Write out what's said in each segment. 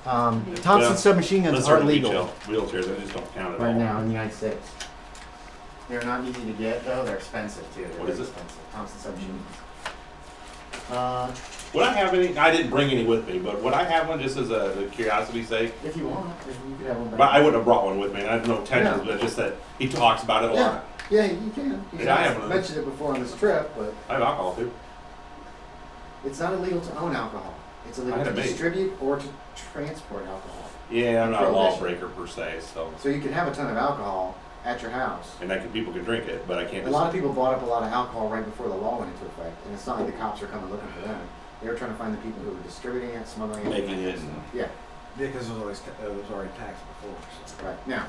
Thompson submachine guns are legal Wheelchairs, they just don't count at all. right now in the United States. They're not easy to get though. They're expensive too. What is it? Expensive. Thompson submachine. Would I have any? I didn't bring any with me, but would I have one just as a curiosity's sake? If you want, you could have one back. But I wouldn't have brought one with me. And I have no intentions, but just that he talks about it a lot. Yeah, you can. Yeah, I have one of those. mentioned it before on this trip, but I have alcohol too. it's not illegal to own alcohol. It's illegal I had to it made. distribute or to transport alcohol. Yeah, I'm not a Prohibition. lawbreaker per se, so. So you can have a ton of alcohol at your house. And people can drink it, but I can't A lot of people bought up a lot of alcohol right before the law went into effect, and it's not like the cops are coming looking for them. They were trying to find the people who were distributing it, smuggling it. making it. And, Yeah, Because it was already taxed before. So. right. Now,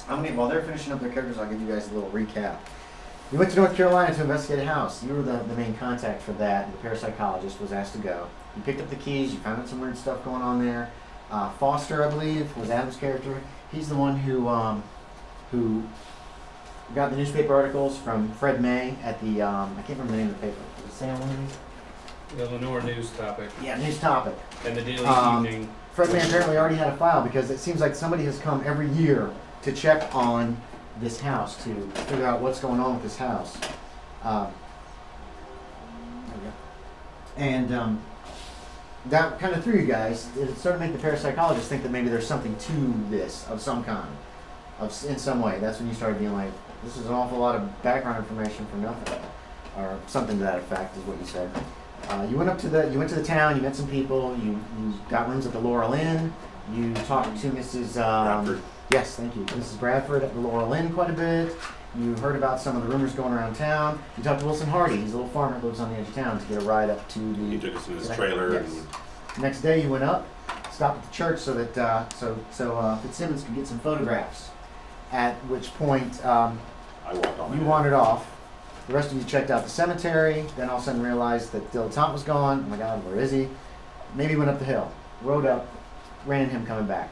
while they're finishing up their characters, I'll give you guys a little recap. You went to North Carolina to investigate a house. You were the main contact for that. The parapsychologist was asked to go. You picked up the keys. You found out some weird stuff going on there. Foster, I believe, was Adam's character. He's the one who got the newspaper articles from Fred May at the, I can't remember the name of the paper. Was it Sam Lindsay? The Lenore News Topic Yeah, News Topic. and the Daily Evening. Fred May apparently already had a file because it seems like somebody has come every year to check on this house to figure out what's going on with this house. There we go. And that kind of threw you guys. It started to make the parapsychologist think that maybe there's something to this of some kind, in some way. That's when you started being like, this is an awful lot of background information for nothing, or something to that effect, is what you said. You went to the town. You met some people. You got rooms at the Laurel Inn. You talked to Mrs. Bradford. Yes, thank you, Mrs. Bradford at the Laurel Inn quite a bit. You heard about some of the rumors going around town. You talked to Wilson Hardy. He's a little farmer that lives on the edge of town to get a ride up to the. He took us in his trailer. Yes. Next day, you went up, stopped at the church so that Fitzsimmons could get some photographs. At which point, I walked on. you wandered off. The rest of you checked out the cemetery. Then all of a sudden realized that dilettante was gone. Oh my God, where is he? Maybe went up the hill, rode up, ran into him coming back.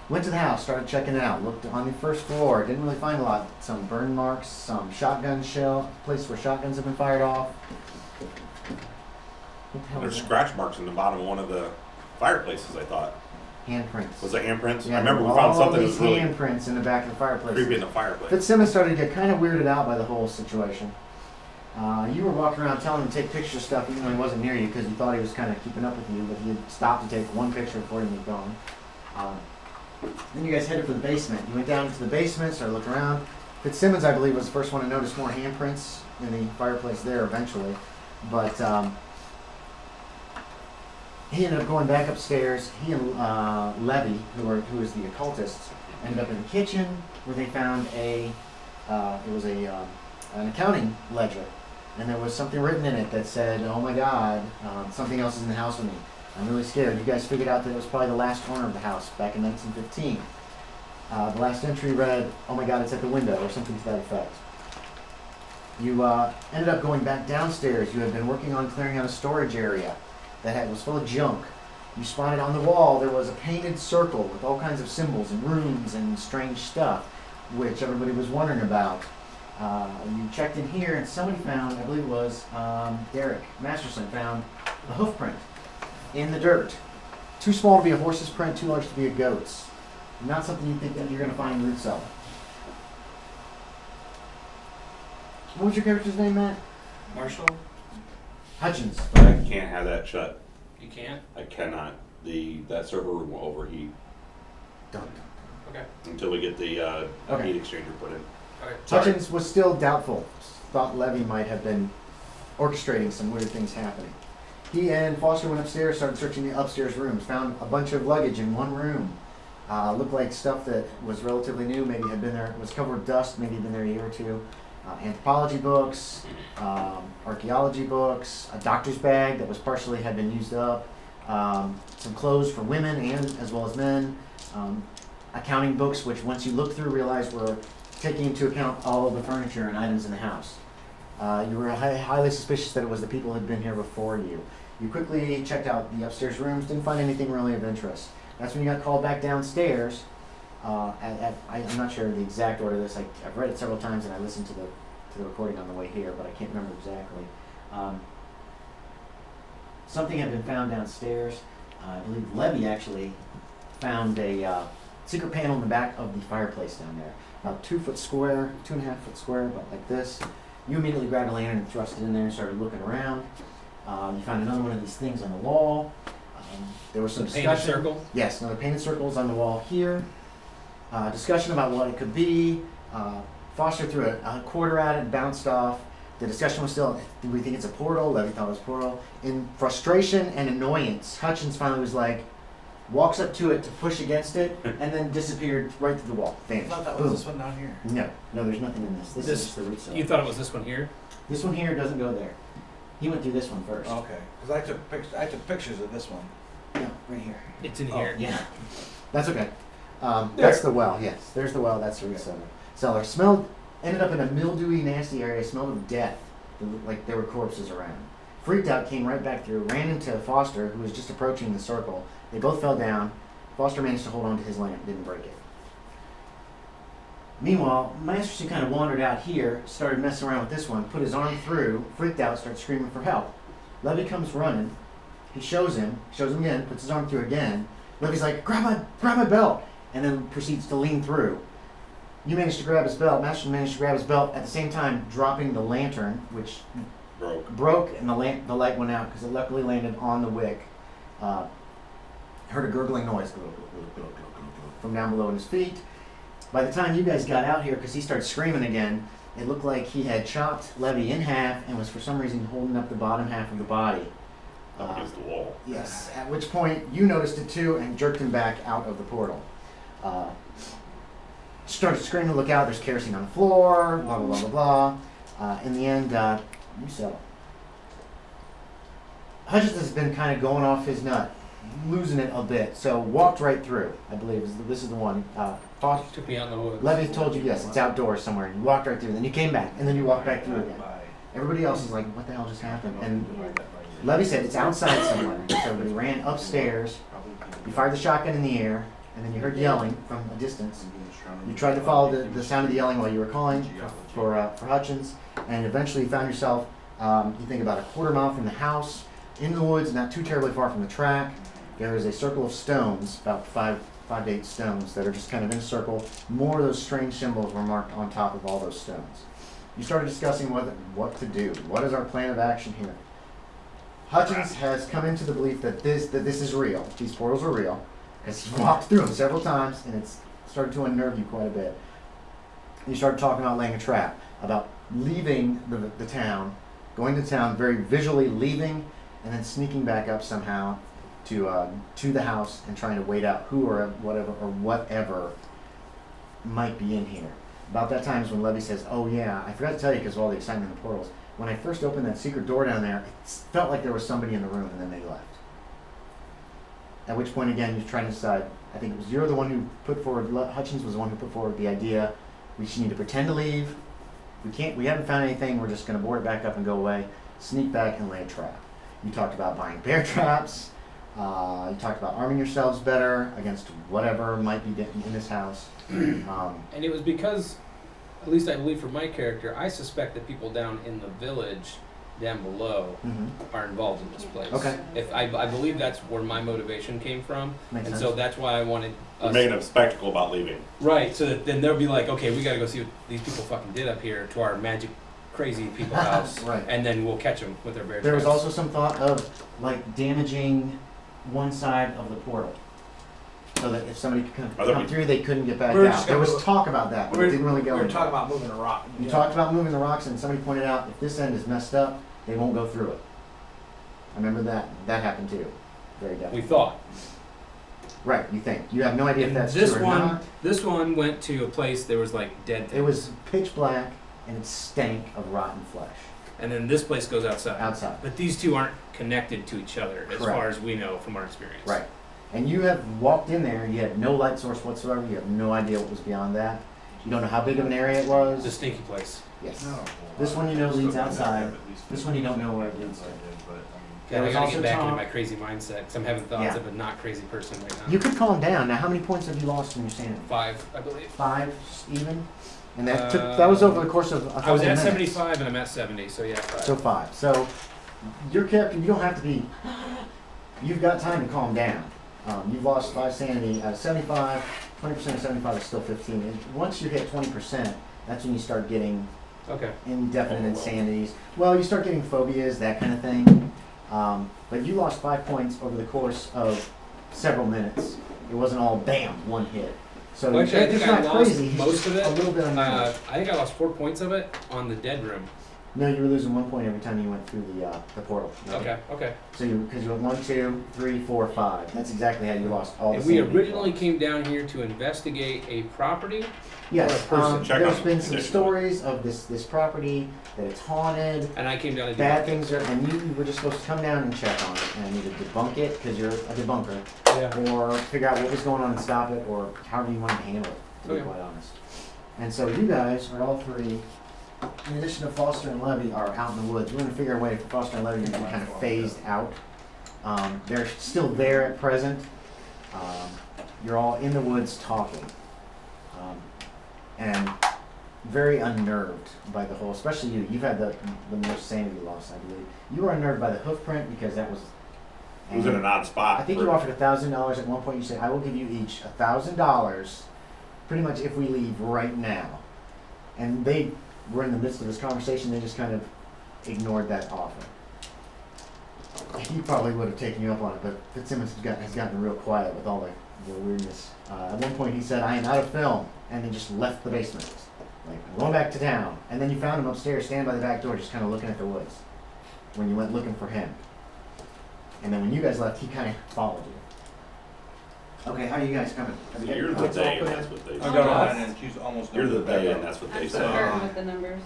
Went to the house, started checking it out. Looked on the first floor. Didn't really find a lot. Some burn marks, some shotgun shell, place where shotguns have been fired off. What the hell There's was that? scratch marks in the bottom of one of the fireplaces, I thought. Handprints. Was it handprints? Yeah, I remember we found something that all was these really handprints in the back of the fireplace. creepy in the fireplace. Fitzsimmons started to get kind of weirded out by the whole situation. You were walking around telling him to take pictures of stuff even though he wasn't near you because you thought he was kind of keeping up with you, but he had stopped to take one picture before he moved on. Then you guys headed for the basement. You went down into the basement, started looking around. Fitzsimmons, I believe, was the first one to notice more handprints in the fireplace there eventually. But he ended up going back upstairs. He and Levy, who is the occultist, ended up in the kitchen where they found an accounting ledger. And there was something written in it that said, "Oh my God, something else is in the house with me. I'm really scared." You guys figured out that it was probably the last owner of the house back in 1915. The last entry read, "Oh my God, it's at the window," or something to that effect. You ended up going back downstairs. You had been working on clearing out a storage area that was full of junk. You spotted on the wall there was a painted circle with all kinds of symbols and runes and strange stuff, which everybody was wondering about. You checked in here and somebody found, I believe it was Derek Masterson, found a hoof print in the dirt. Too small to be a horse's print, too large to be a goat's. Not something you think that you're going to find roots of. What was your character's name, Matt? Marshall? Hutchins. I can't have that shut. You can't? I cannot. That server room will overheat Done. Okay. until we get the Okay. heat exchanger put in. Okay. Sorry. Hutchins was still doubtful. Thought Levy might have been orchestrating some weird things happening. He and Foster went upstairs, started searching the upstairs rooms, found a bunch of luggage in one room. Looked like stuff that was relatively new, maybe had been there, was covered with dust, maybe had been there a year or two. Anthropology books, archaeology books, a doctor's bag that was partially had been used up, some clothes for women and as well as men, accounting books, which once you look through realize were taking into account all of the furniture and items in the house. You were highly suspicious that it was the people who had been here before you. You quickly checked out the upstairs rooms, didn't find anything really of interest. That's when you got called back downstairs. I'm not sure the exact order of this. I've read it several times and I listened to the recording on the way here, but I can't remember exactly. Something had been found downstairs. I believe Levy actually found a secret panel in the back of the fireplace down there. About 2 foot square, 2.5 foot square, about like this. You immediately grabbed a lantern and thrust it in there and started looking around. You found another one of these things on the wall. There was some The painted discussion. circle? Yes, another painted circle is on the wall here. Discussion about what it could be. Foster threw a quarter at it, bounced off. The discussion was still, do we think it's a portal? Levy thought it was a portal. In frustration and annoyance, Hutchins finally was like, walks up to it to push against it, and then disappeared right through the wall. I Vanished. thought that Boom. was this one down here. No, there's nothing in this. This is just the root cell. You thought it was this one here? This one here doesn't go there. He went through this one first. Okay, because I took pictures of this one. No, right here. It's in Oh, here. Yeah, that's okay. That's the well. Yes, there's the well. That's the root cellar. Ended up in a mildewy, nasty area. Smelled of death. It looked like there were corpses around. Freaked out, came right back through. Ran into Foster, who was just approaching the circle. They both fell down. Foster managed to hold on to his lamp, didn't break it. Meanwhile, Masterson kind of wandered out here, started messing around with this one, put his arm through, freaked out, started screaming for help. Levy comes running. He shows him again, puts his arm through again. Levy's like, grab my belt, and then proceeds to lean through. You managed to grab his belt. Masterson managed to grab his belt at the same time, dropping the lantern, which broke, and the light went out because it luckily landed on the wick. Heard a gurgling noise from down below his feet. By the time you guys got out here, because he started screaming again, it looked like he had chopped Levy in half and was for some reason holding up the bottom half of the body. Against the wall. Yes, at which point you noticed it too and jerked him back out of the portal. Started screaming, look out, there's kerosene on the floor, blah, blah, blah, blah, blah. In the end, you settle. Hutchins has been kind of going off his nut, losing it a bit, so walked right through, I believe. This is the one. Took me out in the woods. Levy told you, yes, it's outdoors somewhere. You walked right through, then you came back, and then you walked back through again. Everybody else is like, what the hell just happened? And Levy said it's outside somewhere. So everybody ran upstairs. You fired the shotgun in the air, and then you heard yelling from a distance. You tried to follow the sound of the yelling while you were calling for Hutchins, and eventually you found yourself, you think about a quarter mile from the house, in the woods, not too terribly far from the track. There is a circle of stones, about 5 to 8 stones, that are just kind of in a circle. More of those strange symbols were marked on top of all those stones. You started discussing what to do. What is our plan of action here? Hutchins has come into the belief that this is real. These portals are real, because he walked through them several times, and it's started to unnerve you quite a bit. You started talking about laying a trap, about leaving the town, going to town, very visually leaving, and then sneaking back up somehow to the house and trying to wait out who or whatever might be in here. About that time is when Levy says, "Oh yeah, I forgot to tell you because of all the excitement in the portals. When I first opened that secret door down there, it felt like there was somebody in the room, and then they left." At which point, again, you're trying to decide. I think it was you're the one who put forward. Hutchins was the one who put forward the idea. We just need to pretend to leave. We haven't found anything. We're just going to board it back up and go away. Sneak back and lay a trap. You talked about buying bear traps. You talked about arming yourselves better against whatever might be in this house. And it was because, at least I believe for my character, I suspect that people down in the village down below are involved in this place. Okay. If I believe that's where my motivation came from. Makes and sense. so that's why I wanted You're us. making a spectacle about leaving. Right, so that then they'll be like, okay, we gotta go see what these people fucking did up here to our magic crazy people house. Right. And then we'll catch them with their bear There was traps. also some thought of like damaging one side of the portal, so that if somebody could come through, they couldn't get back We were out. just There gonna was talk about that, but it didn't really We go were anywhere. talking about moving a rock. You talked about moving the rocks, and somebody pointed out if this end is messed up, they won't go through it. I remember that. That happened too. Very We definitely. thought. Right, you think. You have no idea if And that's this true or one, not. this one went to a place there was like dead things. It was pitch black, and it stank of rotten flesh And then this place goes outside. outside. But these two aren't connected to each other as Correct. far as we know from our experience. Right. And you have walked in there, you had no light source whatsoever, you have no idea what was beyond that. You don't know how big of an area it was. It's a stinky place. Yes. This one you know leads outside. This one you don't know where it leads to. Yeah, There I was gotta also get back into talk- my crazy mindset because I'm having thoughts Yeah. of a not crazy person right now. You could calm down. Now, how many points have you lost in your sanity? 5, I believe. 5 even? And that was over the course of a couple I was of at minutes. 75 and I'm at 70, so yeah, 5. So 5. So your character, you don't have to be. You've got time to calm down. You've lost 5 sanity out of 75. 20% of 75 is still 15. And once you hit 20%, that's when you start getting Okay. indefinite insanities. Well, you start getting phobias, that kind of thing. But you lost 5 points over the course of several minutes. It wasn't all bam, one hit. So Well, actually, I think it's I not lost crazy. He's most just of it. a little bit unnerved. I think I lost 4 points of it on the dead room. No, you were losing 1 point every time you went through the portal. Okay. Okay. So because you went 1, 2, 3, 4, 5. That's exactly how you lost all the And we sanity originally points. came down here to investigate a property. Yes, or a person. Check there's on been the some condition. stories of this property, that it's haunted, And I came down to do bad things are, and you were just supposed to come down and check on it, and either debunk it, because you're a debunker, Yeah. or figure out what was going on and stop it, or however you want to handle it, to be Okay. quite honest. And so you guys are all three, in addition to Foster and Levy, are out in the woods. We're going to figure a way for Foster and Levy to be kind of phased out. They're still there at present. You're all in the woods talking. And very unnerved by the whole, especially you. You've had the most sanity loss, I believe. You were unnerved by the hoof print because that was. It was in an odd spot. I think you offered $1,000 at one point. You said, "I will give you each $1,000, pretty much if we leave right now." And they were in the midst of this conversation. They just kind of ignored that offer. He probably would have taken you up on it, but Fitzsimmons has gotten real quiet with all the weirdness. At one point, he said, "I am out of film," and he just left the basement. Like, "I'm going back to town." And then you found him upstairs, standing by the back door, just kind of looking at the woods when you went looking for him. And then when you guys left, he kind of followed you. Okay, how are you guys coming? Have you got You're your the notes all day, put and in? that's what they I say. got on and she's almost done. You're the with day, that. and that's what they I'm say. certain with the numbers.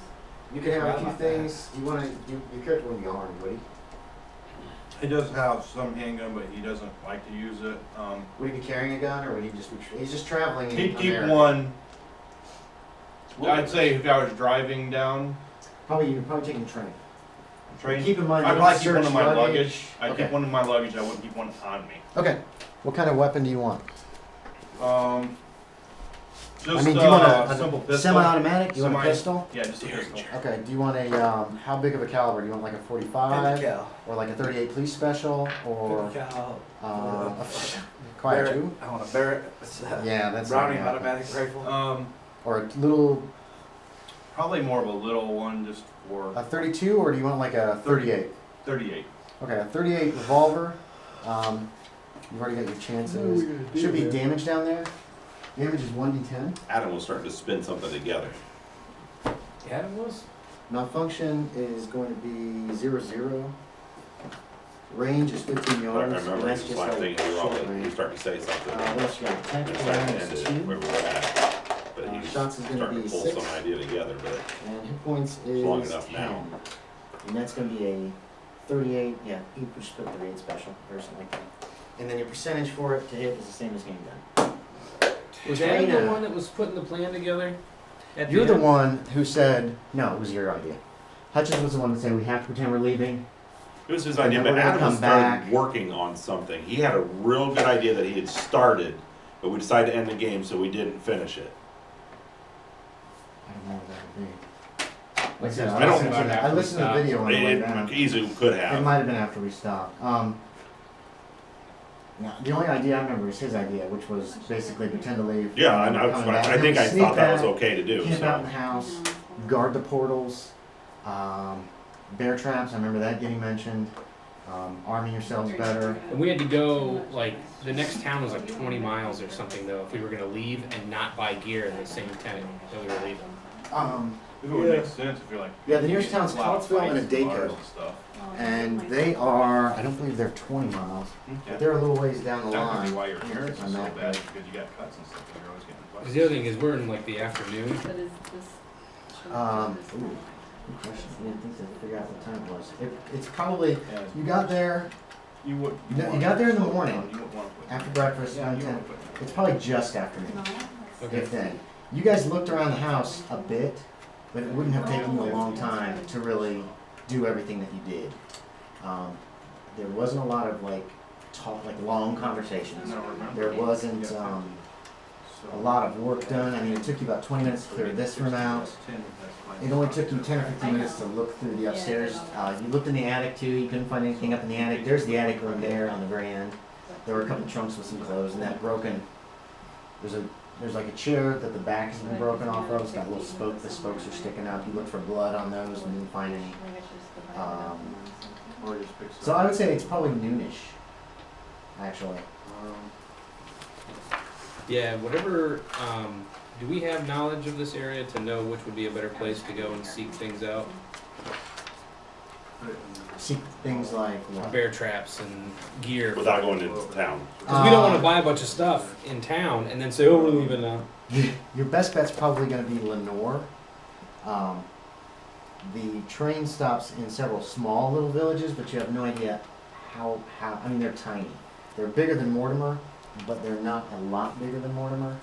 You can have a few things. You want to? Your character wouldn't be armed, would he? He does have some handgun, but he doesn't like to use it. Would he be carrying a gun, or would he just be? He's just traveling. In He'd keep America. one. I'd say if I was driving down You're probably taking the train. train, Keep in mind, I'd you probably don't keep one in search my luggage. luggage. I'd Okay. keep one in my luggage. I wouldn't keep one on me. Okay. What kind of weapon do you want? Just do you want a simple pistol. semi-automatic? Do you want a Semi- pistol? Yeah, just a pistol. Okay. Do you want a how big of a caliber? Do you want like a 45 or like a 38 police special or quiet two? I want a Barrett. Yeah, that's Browning not automatic rifle. or a little Probably more of a little one, just for a 32, or do you want like a 38? 38. Okay, a 38 revolver. You've already got your chances. Should be damage down there. Damage is 1d10. Adam was starting to spin something together. Adam was? Malfunction is going to be 0-0. Range is 15 I yards. remember and that's it's just like like thinking you short range. starting to say something. What else you got? Attack And it's starting to damage end is it 2. where we were at. But he's shots is gonna starting be to pull 6. some idea together, but And hit points is long enough 10. now. And that's going to be a 38. Yeah, you just put 38 special or something like that. And then your percentage for it to hit is the same as handgun. Was Adam the Terina. one that was putting the plan together? At You're the end? one who said, no, it was your idea. Hutchins was the one that said we have to pretend we're leaving. it was his And idea. then But we're gonna Adam come started back. working on something. He had a real good idea that he had started, but we decided to end the game, so we didn't finish it. I don't know what that would be. Like, I said, I don't- I listened to the video on the way down. It easily could It have. might have been after we stopped. No, the only idea I remember is his idea, which was basically pretend to leave. Yeah, and and I, come back. I And think then I sneak thought that was back, okay to do. Camp out in So. the house, guard the portals, bear traps. I remember that getting mentioned. Arming yourselves better. And we had to go, like, the next town was like 20 miles or something, though, if we were going to leave and not buy gear in the same tent that we were leaving. It would make sense if you're like. Yeah, the nearest town's a lot of Cottsville and fights Adako. bars and stuff. And they are, I don't believe they're 20 miles, but they're a little ways down the That could line. be why your appearance is On so that bad, page. because you got cuts and stuff, and you're always getting Because fights. the other thing is, we're in, like, the afternoon. But is this? Ooh, good question. I didn't think to figure out what time it was. It's probably, Yeah, you got there you would. you got there in the morning, You wouldn't want to put. after breakfast, Yeah, around you 10. wouldn't put. It's probably just afternoon, Okay. if then. You guys looked around the house a bit, but it wouldn't have taken you a long time to really do everything that you did. There wasn't a lot of like long conversations. No, remember. There wasn't So- a lot of work done. I mean, it took you about 20 minutes to clear this room out. It only took you 10 or 15 minutes to look through the upstairs. You looked in the attic too. You couldn't find anything up in the attic. There's the attic room there on the very end. There were a couple trunks with some clothes, and that broken. There's like a chair that the back has been broken off of. It's got a little spoke. The spokes are sticking out. You look for blood on those and didn't find any. Or just fix it. So I would say it's probably noonish, actually. Yeah, whatever. Do we have knowledge of this area to know which would be a better place to go and seek things out? See things like what? Bear traps and gear. Without going into town. Because we don't want to buy a bunch of stuff in town and then say, oh, we're leaving now. Your best bet's probably going to be Lenore. The train stops in several small little villages, but you have no idea how. I mean, they're tiny. They're bigger than Mortimer, but they're not a lot bigger than Mortimer.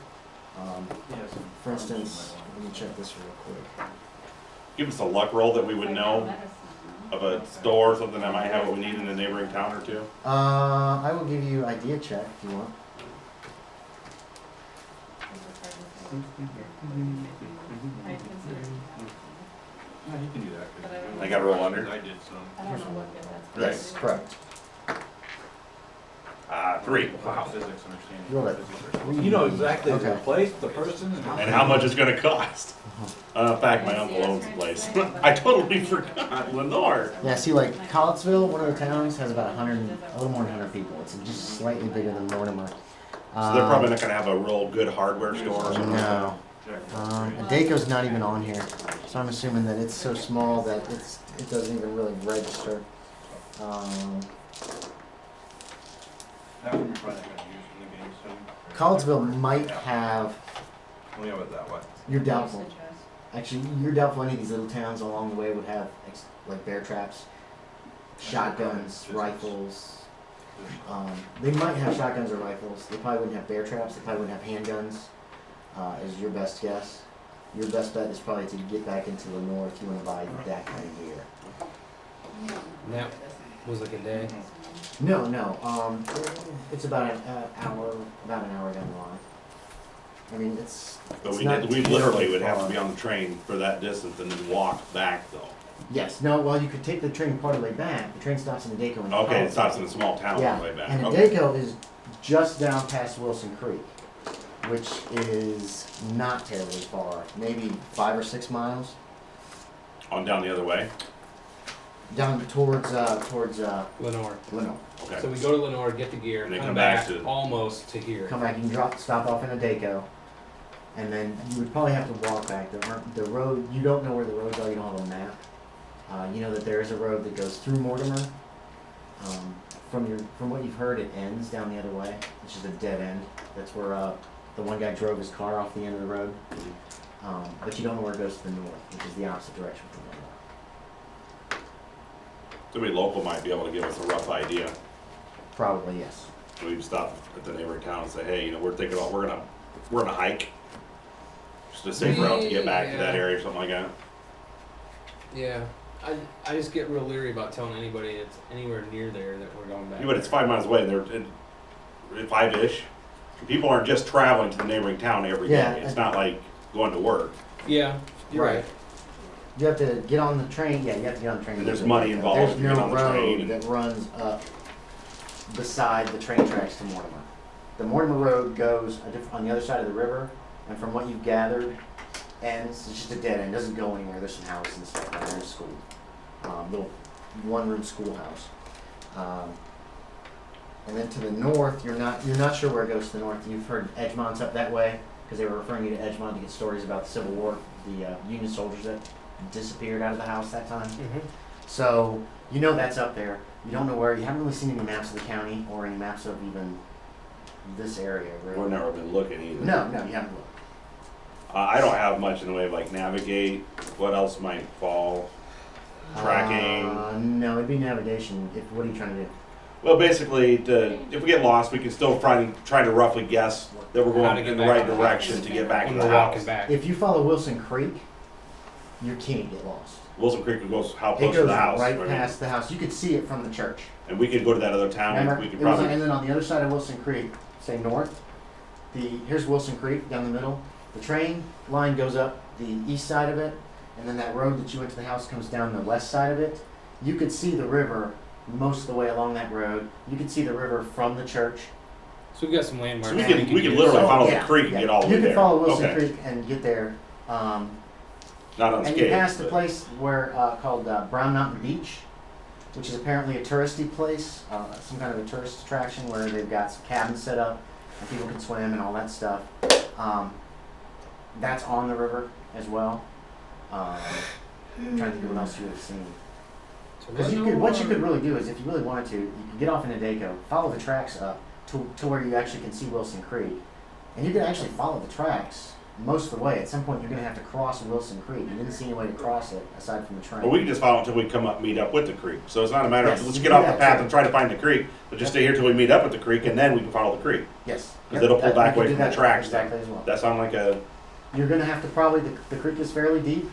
For instance, let me check this real quick. Give us a luck roll that we would know of a store or something that might have what we need in a neighboring town or two. I will give you idea check if you want. Yeah, you can do that. 'Cause I gotta roll under? I did some. Right. Yes, correct. 3. Wow. Physics understanding. Roll it. Physics are- You know exactly the Okay. place, the person, And how much it's gonna cost. In fact, my uncle owns the place. I totally forgot, Lenore. Yeah, see, like Collettsville, one of the towns, has about 100, a little more than 100 people. It's just slightly bigger than Mortimer. So they're probably not gonna have a real good hardware store or something. No. Check. Daco's not even on here, so I'm assuming that it's so small that it doesn't even really register. That one you're probably not gonna use in the game soon. Collettsville might have. Well, yeah, but that what? You're doubtful. Actually, you're doubtful any of these little towns along the way would have like bear traps, shotguns, rifles. They might have shotguns or rifles. They probably wouldn't have bear traps. They probably wouldn't have handguns. Is your best guess. Your best bet is probably to get back into the north. You want to buy that kind of gear. And that was like a day. No. It's about an hour down the line. I mean, it's. But it's we not literally terribly would have far. to be on the train for that distance and then walk back though. Yes. No. Well, you could take the train part of the way back. The train stops in Daco. And Okay, it Collettsville. stops in a small town on the way back. And Okay. Daco is just down past Wilson Creek, which is not terribly far. Maybe 5 or 6 miles On down the other way? down towards Lenore. Lenore. Okay. So we go to Lenore, get the gear, And then come come back, back to- almost to here. Come back. You can stop off in a Daco, and then you would probably have to walk back. The road. You don't know where the roads are. You don't have a map. You know that there is a road that goes through Mortimer. From what you've heard, it ends down the other way. It's just a dead end. That's where the one guy drove his car off the end of the road. But you don't know where it goes to the north, which is the opposite direction from the north. Somebody local might be able to give us a rough idea. Probably yes. We'd stop at the neighboring town and say, hey, you know, we're thinking about, we're gonna hike. Just a safe route to get back to that Yeah. area or something like that. Yeah. I just get real leery about telling anybody that's anywhere near there that we're going back. Yeah, but it's 5 miles away, and they're 5-ish. People aren't just traveling to the neighboring town every day. Yeah, It's not like going to work. Yeah, you're right. You have to get on the train. Yeah, you have to get on the train. And there's money involved There's if you get no on the train road and- that runs up beside the train tracks to Mortimer. The Mortimer Road goes on the other side of the river, and from what you've gathered, ends. It's just a dead end. It doesn't go anywhere. There's some houses and stuff. And there's a school, little one-room schoolhouse. And then to the north, you're not sure where it goes to the north. You've heard Edgemont's up that way because they were referring you to Edgemont to get stories about the Civil War, the Union soldiers that disappeared out of the house that time. Mm-hmm. So you know that's up there. You don't know where. You haven't really seen any maps of the county or any maps of even this area. Really. We've never been looking either. No, you haven't looked. I don't have much in the way of like navigate. What else might fall? Tracking. No, it'd be navigation. What are you trying to do? Well, basically, if we get lost, we can still try to roughly guess that we're How to going get in the back right to the direction house. to get back to When the we're house. walking back. If you follow Wilson Creek, you can't get lost. Wilson Creek goes how It close goes to the house? right I mean, past the house. You could see it from the church. and we could go to that other town. Remember? We could It was, probably. and then on the other side of Wilson Creek, say north, here's Wilson Creek down the middle. The train line goes up the east side of it, and then that road that you went to the house comes down the west side of it. You could see the river most of the way along that road. You can see the river from the church. So we've got some landmarks. So we that could use. literally follow Yeah, the creek and yeah. get all the way You there. can follow Wilson Okay. Creek and get there. Not And you unscathed. passed a but- place where called Brown Mountain Beach, which is apparently a touristy place, some kind of a tourist attraction where they've got some cabins set up and people can swim and all that stuff. That's on the river as well. I'm trying to think what else you would have seen. So Because let's- what you could really do is, if you really wanted to, you could get off in Daco, follow the tracks up to where you actually can see Wilson Creek, and you can actually follow the tracks most of the way. At some point, you're going to have to cross Wilson Creek. You didn't see any way to cross it aside from the train. But we can just follow until we come up, meet up with the creek. So it's not a matter Yes, of, let's you get can off do the that path too. and try to find the creek, but just stay here till we meet up with the creek, and then we can follow the creek. Yes. Because it'll pull that- back you away can do from the that tracks then. exactly as well. That sound like a, You're going to have to probably, the creek is fairly deep.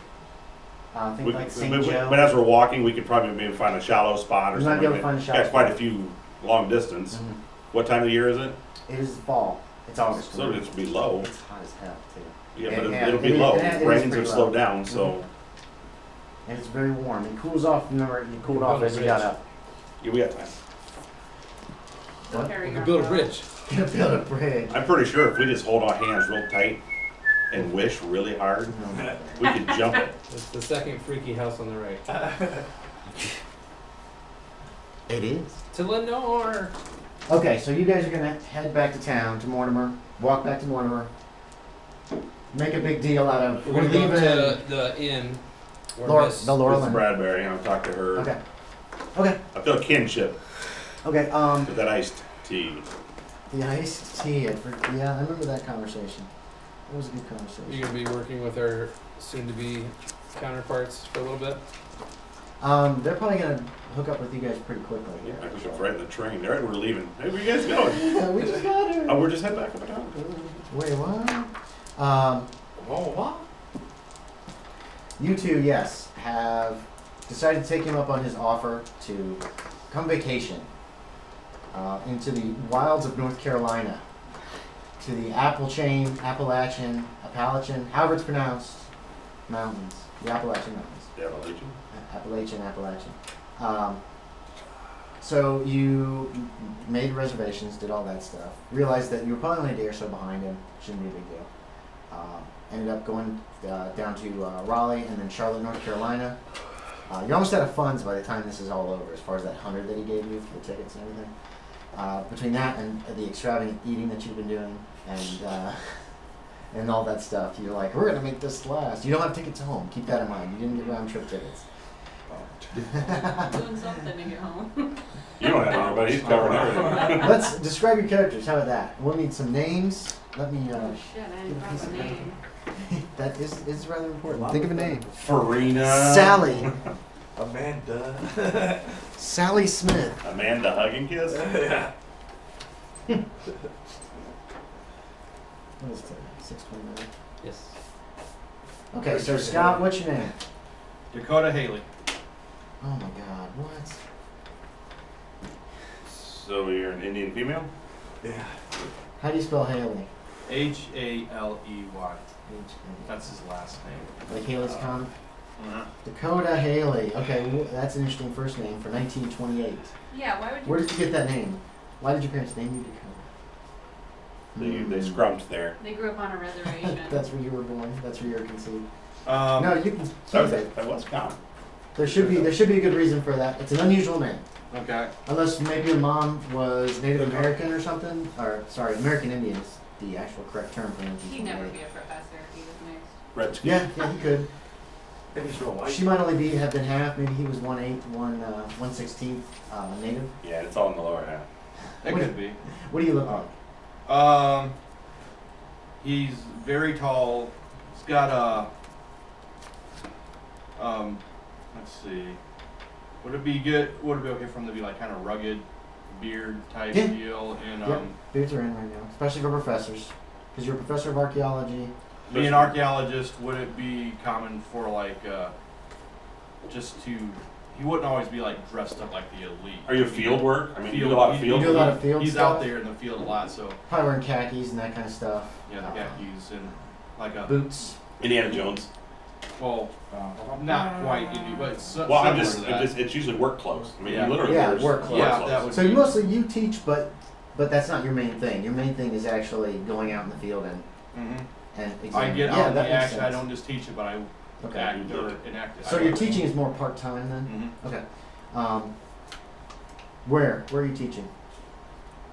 I think like St. Joe. but as we're walking, we could probably maybe find a shallow spot or You might something. be able to find a shallow Got quite a spot. few long distance. Mhm. What time of year is it? It is fall. It's August. So it'll be low. It's hot as hell too. Yeah, Yeah, but yeah, it'll be it is- low. it is Rains pretty have low. slowed down, so And it's very warm. It cools off. Remember, you cooled off as you got up. yeah, we got time. What? Carry We your could build a umbrella. bridge. Gonna build a bridge. I'm pretty sure if we just hold our hands real tight and wish really hard, we could jump it. It's the second freaky house on the right. It is. To Lenore. Okay, so you guys are gonna head back to town, to Mortimer, walk back to Mortimer, make a big deal out of, We're gonna go leaving. to the inn. Where Laura, Miss- the This Laurel is Inn. Bradbury, I'll talk to her. Okay. Okay. I feel kinship Okay. with that iced tea. The iced tea. Yeah, I remember that conversation. It was a good You're conversation. gonna be working with our soon-to-be counterparts for a little bit. They're probably gonna hook up with you guys pretty quickly. Yeah, I was right in the train. All right, we're leaving. Hey, where you guys going? Yeah, we just got her. Oh, we're just heading back up and down. Wait, what? What? You two, yes, have decided to take him up on his offer to come vacation into the wilds of North Carolina, to the Appalachian, however it's pronounced, mountains, the Appalachian Mountains. Yeah, I'll let you. Appalachian. So you made reservations, did all that stuff. Realized that you were probably only a day or so behind him. Shouldn't be a big deal. Ended up going down to Raleigh and then Charlotte, North Carolina. You're almost out of funds by the time this is all over, as far as that 100 that he gave you for the tickets and everything. Between that and the extravagant eating that you've been doing and all that stuff, you're like, we're gonna make this last. You don't have tickets home. Keep that in mind. You didn't get round trip tickets. Doing something to get home. You don't have anybody. He's covering everything. Let's describe your characters. How about that? We'll need some names. Let me. Oh shit, I didn't Give a piece have a of name. That is rather important. Think of a name. Farina. Sally. Amanda. Sally Smith. Amanda Hug and Kiss. Yeah. What is today? 6:29. Yes. Okay, so Scott, what's your name? Dakota Haley. Oh my God, what? So you're an Indian female? Yeah. How do you spell Haley? Haley. H-A- That's his last name. Like Haley's Comet? Uh-huh. Dakota Haley. Okay, that's an interesting first name for 1928. Yeah, why would you? Where did you get that name? Why did your parents name you Dakota? They scrumped there. They grew up on a reservation. That's where you were born. That's where you were conceived. Um, No, you can That was keep it. that was common. There should be a good reason for that. It's an unusual name, Okay. unless maybe your mom was Native American or something. Or sorry, American Indian is the actual correct term for him. He'd never be a professor if he was mixed. Redskin. Yeah, he could. Maybe he's real white. She might only have been half. Maybe he was 1/8, 1/16 Native. Yeah, it's all in the lower half. That What- could be. What do you look like? He's very tall. He's got a. Let's see. Would it be good? Would it be okay for him to be like kind of rugged, beard type Yeah. deal? And Yep. Beards are in right now, especially for professors, because you're a professor of archaeology. being an archaeologist, would it be common for like just to? He wouldn't always be like dressed up like the elite. Are you field work? I mean, you do a Field- lot of you field do a work. lot of field He's stuff? out there in the field a lot, so Probably wearing khakis and that kind of stuff. yeah, the khakis and like a Boots. Indiana Jones. Well, not quite Indian, but Well, I'm similar just, to that. it's usually work clothes. I mean, Yeah. you literally Yeah, wears work clothes. Yeah, that would So be. mostly you teach, but that's not your main thing. Your main thing is actually going out in the field and I examining. get Yeah, out in that the makes action. I sense. don't just teach it, but I Okay. act or enact it. So your teaching is more part-time then? Okay. Where are you teaching?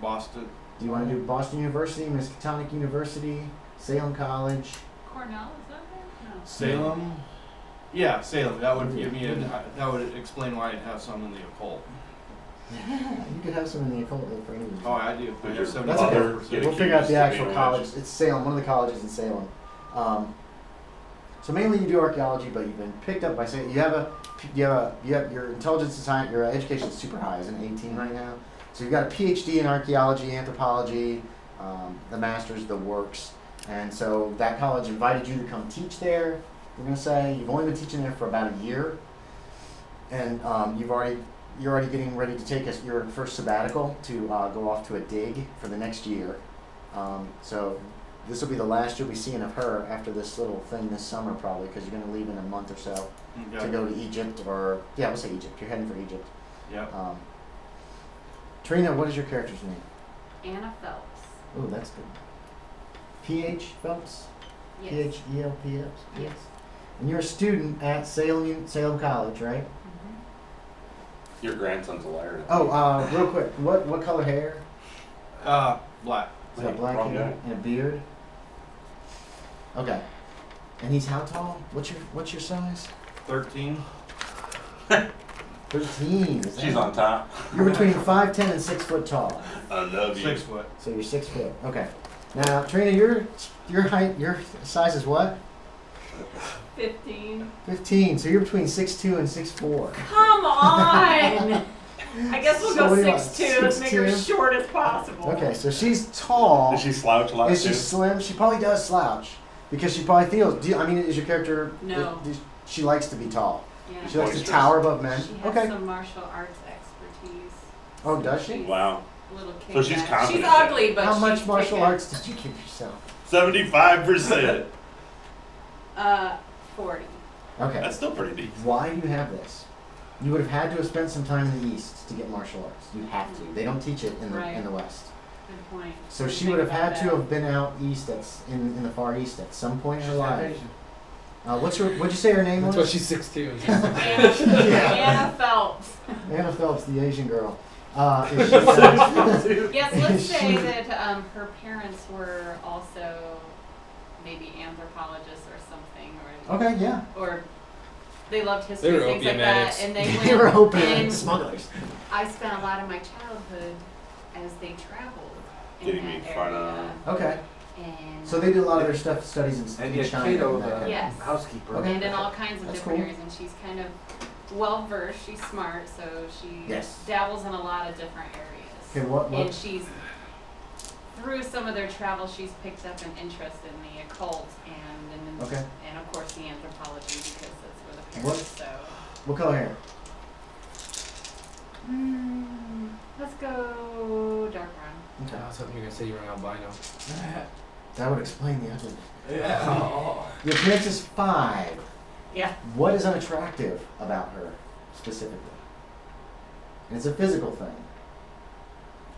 Boston. Do you want to do Boston University, Miskatonic University, Salem College? Cornell, is that there? No. Salem? Yeah, Salem. That would give me that would explain why I'd have some in the occult. You could have some in the occult for any reason. Oh, I do. I Would have your That's okay. mother 75%. get We'll figure out the accused of actual being college. racist? It's Salem, one of the colleges in Salem. So mainly you do archaeology, but you've been picked up by saying you have your intelligence is high, your education is super high, is an 18 right now. So you've got a PhD in archaeology, anthropology, the master's, the works, and so that college invited you to come teach there. We're gonna say you've only been teaching there for about a year, and you're already getting ready to take your first sabbatical to go off to a dig for the next year. So this will be the last you'll be seeing of her after this little thing this summer, probably, because you're going to leave in a month or so to go to Egypt, or yeah, we'll say Egypt. You're heading for Egypt. Yep. Terina, what is your character's name? Anna Phelps. Oh, that's good. P.H. Phelps? Yes. P.H.E.L.P.S. Yes. And you're a student at Salem College, right? Your grandson's a liar. Oh, real quick, what color hair? Black. He's got black Wrong hair guy. and a beard. Okay. And he's how tall? What's your size? 13. 13. Is She's that- on top. You're between 5'10" and 6 foot tall. I love you. 6 foot. So you're 6 foot. Okay. Now, Terina, your height, your size is what? 15. 15. So you're between 6'2" and 6'4". Come on! I guess we'll So what go do you want, 6'2". Let's make her 6'2"? as short as possible. Okay, so she's tall. Does she slouch a lot Is too? she slim? She probably does slouch because she probably feels. Is your character? No. She likes to be tall. Yeah. She likes to Boisterous. tower above men. She has Okay. some martial arts expertise. Oh, does she? She's Wow. a little kid. So she's confident She's then. ugly, but How she's much martial kicking. arts did you give yourself? 75%. 40. Okay. That's still pretty decent. Why do you have this? You would have had to have spent some time in the East to get martial arts. You have to. They don't teach it in Right. the West. Good point. So Didn't she think would have about had to that. have been out east, in the Far East at some point in her She's half life. Asian. What'd you say her name That's was? why she's 6'2". Anna, Yeah. Anna Phelps. Anna Phelps, the Asian girl. Is she Yes, let's say She- that her parents were also maybe anthropologists or something, okay, yeah. or they loved history, They were things like opium that, addicts. and they They were went. open and smugglers. I spent a lot of my childhood as they traveled in Getting that made fun area. Okay. And So they did a lot of their studies in And yet China. Cato, and that kind of- Yes. the housekeeper. Okay. and in all kinds of That's different cool. areas, and she's kind of well versed. She's smart, so she Yes. dabbles in a lot of different areas. Okay, what? And she's through some of their travel, she's picked up an interest in the occult and Okay. and of course the anthropology because that's where the parents. So What color hair? let's go dark brown. Okay. I was hoping you were gonna say you were an albino. That would explain the ugliness. Yeah. Oh. Your appearance is 5. Yeah. What is unattractive about her specifically? And it's a physical thing.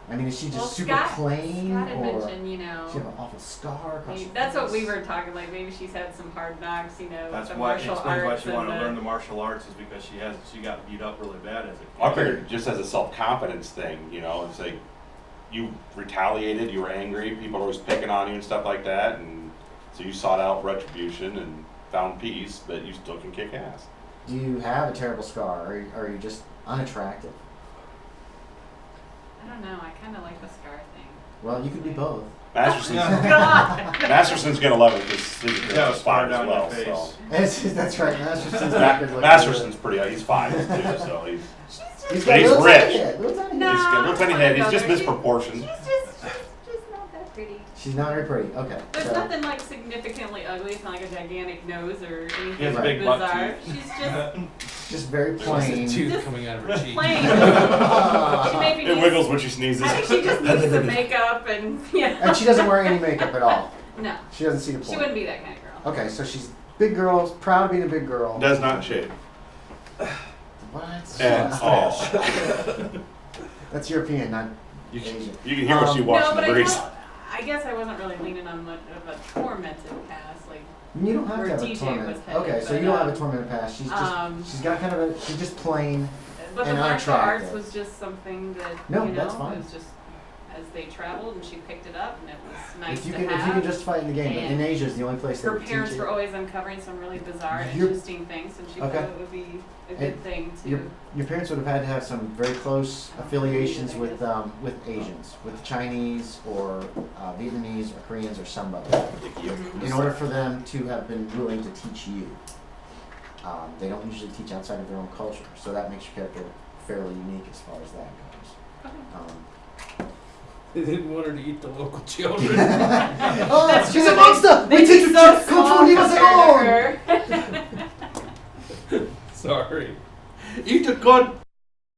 I mean, is she just Well, super Scott plain, had or mentioned, you does know. she have an awful scar across Maybe, her that's what we face? were talking. Like maybe she's had some hard knocks, you know, That's with the why it martial explains why arts she wanted to and learn the martial arts is because she got beat up really bad as a I kid. figured just as a self-confidence thing, it's like you retaliated, you were angry, people were always picking on you and stuff like that, and so you sought out retribution and found peace, but you still can kick ass. Do you have a terrible scar, or are you just unattractive? I don't know. I kind of like the scar thing. Well, you could be both. Masterson's, God. Masterson's gonna love it because he's Yeah, a a spot scar as down well. your So face. That's right. Masterson's Masterson's pretty. He's 5 too, so he's He's But got he's little rich. tiny head, little tiny No. head. he's got a little tiny head. He's just She's- misproportioned. She's not that pretty. She's not very pretty. Okay. There's so- nothing like significantly ugly. It's not like a gigantic nose or anything He has a Right. big butt bizarre. tooth. She's just just very There was a plain. tooth Just coming out of her cheek. plain. She maybe It needs, wiggles when she sneezes. I think she just needs some makeup and yeah. And she doesn't wear any makeup at all. No, She doesn't see the she point. wouldn't be that kind of girl. Okay, so she's big girl, proud of being a big girl. Does not shave. What? At all. That's European, not You can, Asian. you can hear what she No, watching but the breeze. I guess I wasn't really leaning on much of a tormented past, like. You don't have Where to have a DJ torment. was headed, Okay, so but, you don't have a tormented past. She's just she's got kind of a she's just plain. But the And martial arts unattractive. was just something that, No, you know, that's fine. it was just as they traveled and she picked it up and it was nice If you to can have. if you can justify it in the game, but in And Asia is the only place that Her would teach parents it. were always uncovering some really bizarre, Your- interesting things, and she Okay. thought it would be a good thing to. Your parents would have had to have some very close affiliations with Asians, with Chinese or Vietnamese or Koreans or somebody, in order for them to have been willing to teach you. They don't usually teach outside of their own culture, so that makes your character fairly unique as far as that goes. They didn't want her to eat the local children. Oh, That's she's true, a monster! They'd We be teach you so Kung Fu small and leave us compared alone! to her. Sorry. Eat the god